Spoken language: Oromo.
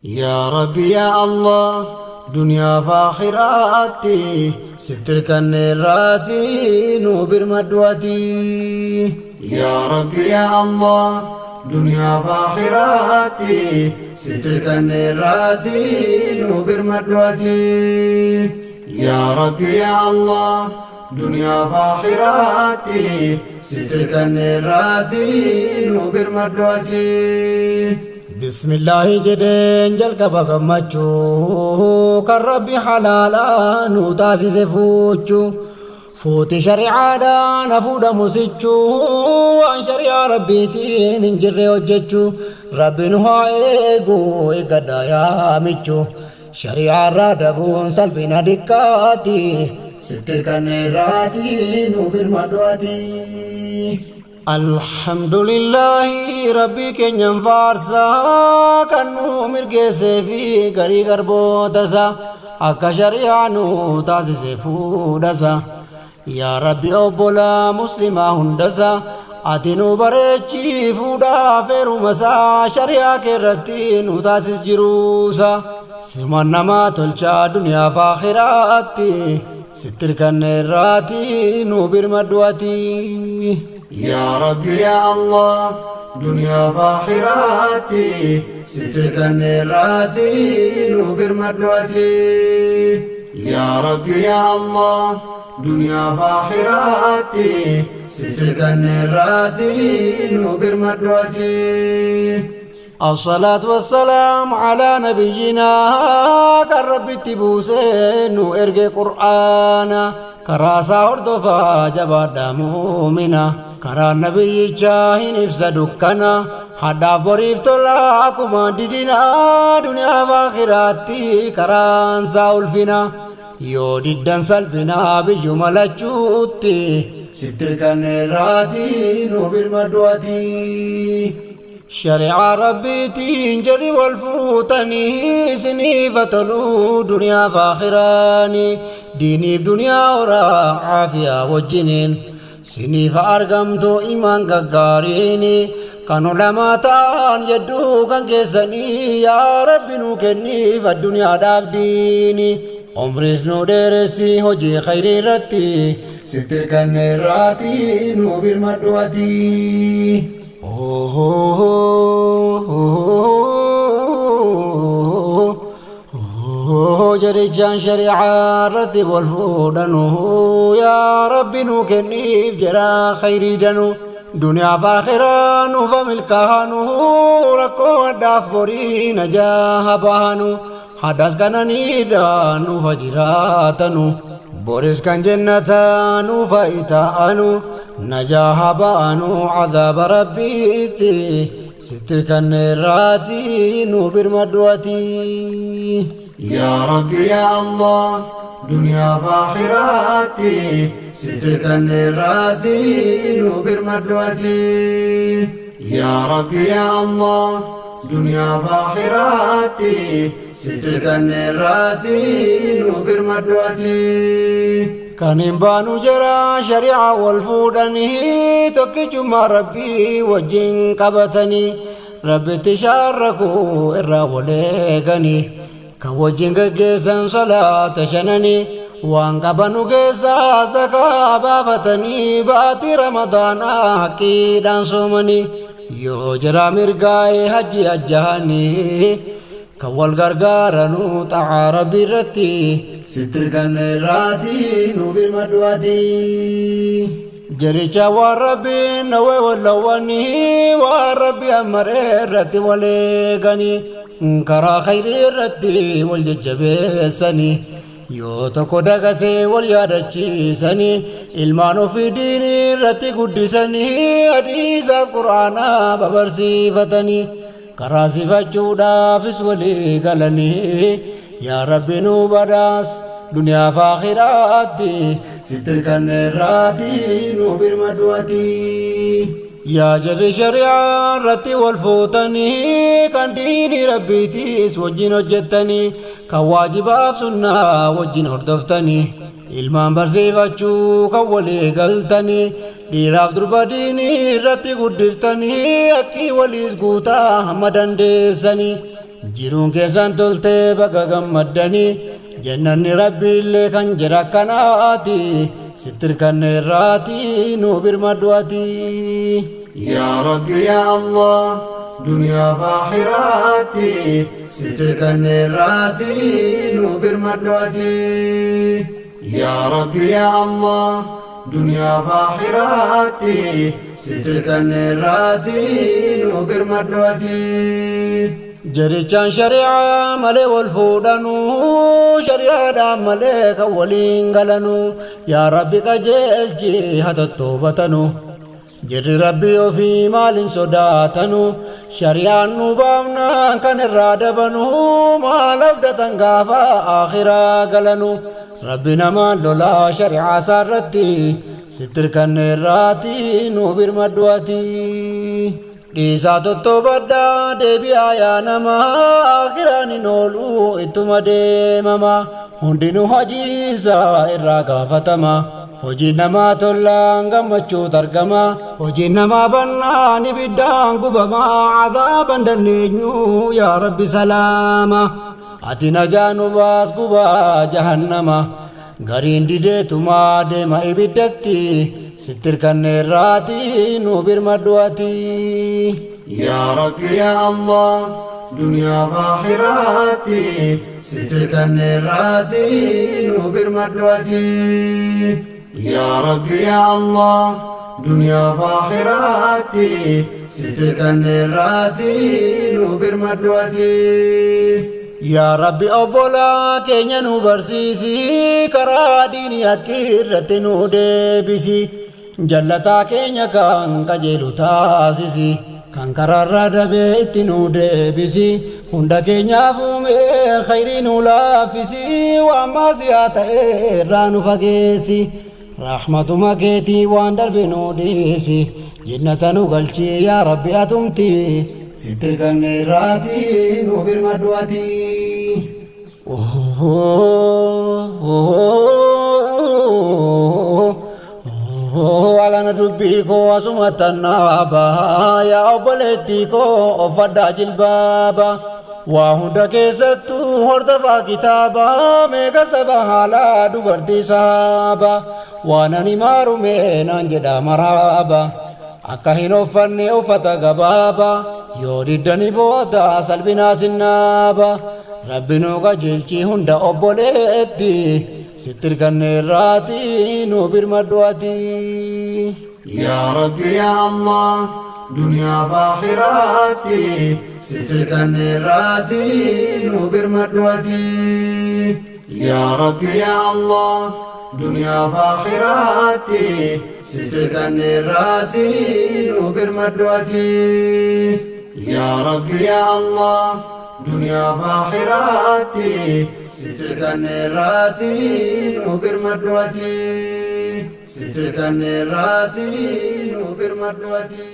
يا ربي يا الله دنيا فاخراتي ستر كنيراتي نوبر مدواتي يا ربي يا الله دنيا فاخراتي ستر كنيراتي نوبر مدواتي يا ربي يا الله دنيا فاخراتي ستر كنيراتي نوبر مدواتي بسم الله جدين جل كبغمچو كربي حلالا نوتاسي زفوچو فوت شريعة نفود مسجو وان شريعة ربيتي ننجر وججو ربي نها ايقو ايقادا يا ميچو شريعة رادبون سلبنا دكاتي ستر كنيراتي نوبر مدواتي الحمد لله ربي كنيم فارسا كنو مرقسي في غري غربو تسا اكا شريعانو تاسي فودسا يا ربي اوبولا مسلمة هندسا اتنو بريچي فودا فيرو مسا شريعة كرتينو تاسي جروسا سمان نما تلچا دنيا فاخراتي ستر كنيراتي نوبر مدواتي يا ربي يا الله دنيا فاخراتي ستر كنيراتي نوبر مدواتي يا ربي يا الله دنيا فاخراتي ستر كنيراتي نوبر مدواتي الصلاة والسلام على نبينا كرب التبوسين وإرقى قرآنا كراسا هردفا جبادا مؤمنا كرا نبي جاهن افسدكنا حدا بريف طلاكما دينا دنيا فاخراتي كران ساولفنا يو ديدن سلفنا بيو ملچوتي ستر كنيراتي نوبر مدواتي شريعة ربي تنجري والفوتني سني فتلو دنيا فاخراني ديني بدنيا ورا عافية وجنين سني فأرقمتو إيمان قاريني كانوا لما تان يدو كان كيساني يا ربي نوكني فالدنيا دابديني عمري سنو درسي هجي خيري رتي ستر كنيراتي نوبر مدواتي جريجان شريعة رتب والفودنو يا ربي نوكنيف جرا خيري دنو دنيا فاخرة نوفا ملكانو ركو داف بوري نجاها بانو حدث كانني دانو فجراتنو بوريس كان جنتانو فايتانو نجاها بانو عذاب ربيتي ستر كنيراتي نوبر مدواتي يا ربي يا الله دنيا فاخراتي ستر كنيراتي نوبر مدواتي يا ربي يا الله دنيا فاخراتي ستر كنيراتي نوبر مدواتي كان بانو جرا شريعة والفودني توكي جمع ربي وجين قبتني ربي تشاركو إرا وليغني كوجين قيسان صلاة شنني وان قبنو قيسا زكا بافتني باتي رمضان حقيدان صومني يو جرا مرقاي حجي أجهاني كوال غرغارنو طاع ربي رتي ستر كنيراتي نوبر مدواتي جريچا وربي نوي ولواني وربي امر رتي ولغني كرا خير رتي والجبسني يو تكو دغتي واليادچسني علمانو في ديني رتي قدسني حديث القرآن ببرسيفتني كراسي فجودا فيس ولي قالني يا ربي نوبداس دنيا فاخراتي ستر كنيراتي نوبر مدواتي يا جر شريعة رتي والفوتني كان ديني ربيتيس وجين وجتني كواجب سنة وجين هردفتني ilmaan barsiifachuu kan walii galtanii dhiiraaf durba diinii irratti guddiftanii akkii waliis guutaa hamma dandeessanii jiruun keessan toltee bakka gammaddanii jannanni rabbii illee kan jira akkanaati sittirkanne irraati nu birmadduati yaa rabbi yaa allah duniyaa faakhiraati sittirkanne irraati nu birmadduati yaa rabbi yaa allah duniyaa faakhiraati sittirkanne irraati nu birmadduati Jarichaan shari'aa malee wal fuudhanu shari'aadhaan malee kan waliin galanu yaa rabbi qajeelchi hatattobatanu jirri rabbi ofii maalin sodaatanu shari'aan nu baafnaan kan irraa dabanu maal abdatan gaafa akhiraa galanu rabbi namaan lolaa shari'aa isaarratti sittirkanne irraati nu birmadduati dhiisaa tottobadhaa deebi'aa yaa namaa akhiraan hin oolu ittuma deemama hundinuu hojiisaa irraa gaafatama hojiin namaa tollaan gammachuutu argama hojiin namaa bannaan ibiddaan gubama cadaaban dandeenyu yaa rabbi salaama ati najaa nu baas gubaa jahannama gariin dideetumaa deema ibiddatti sittirkanne irraati nu birmadduati yaa rabbi yaa allah duniyaa faakhiraati sittirkanne irraati nu birmadduati yaa rabbi yaa allah duniyaa faakhiraati sittirkanne irraati nu birmadduati yaa rabbi obbolaa keenya nu barsiisi karaa diinii akka irratti nu deebisi jallataa keenya kan qajeelu taasisi kan karaarraa dabee itti nu deebisi hunda keenyaaf uume khayrii nu laaffisi waan maasiyaa ta'e irraa nu fageessi rahmatuma keetii waan darbe nu dhiisi jannata nu galchi yaa rabbi atumti sittirkanne irraati nu birmadduati alana dubbii koo asumatan naaba yaa obboleettii koo uffadhaa jilbaaba waa hunda keessattuu hordofaa kitaaba meeqa saba haalaa dubartii saaba waan ani maarume naan jedha maraaba akka hin uffanne uffata gabaaba yoo diddani booda salbinaa sinnaaba rabbi nu qajeelchi hunda obboleetti sittirkanne irraati nu birmadduati yaa rabbi yaa allah duniyaa faakhiraati sittirkanne irraati nu birmadduati yaa rabbi yaa allah duniyaa faakhiraati sittirkanne irraati nu birmadduati yaa rabbi yaa allah duniyaa faakhiraati sittirkanne irraati nu birmadduati sittirkanne irraati nu birmadduati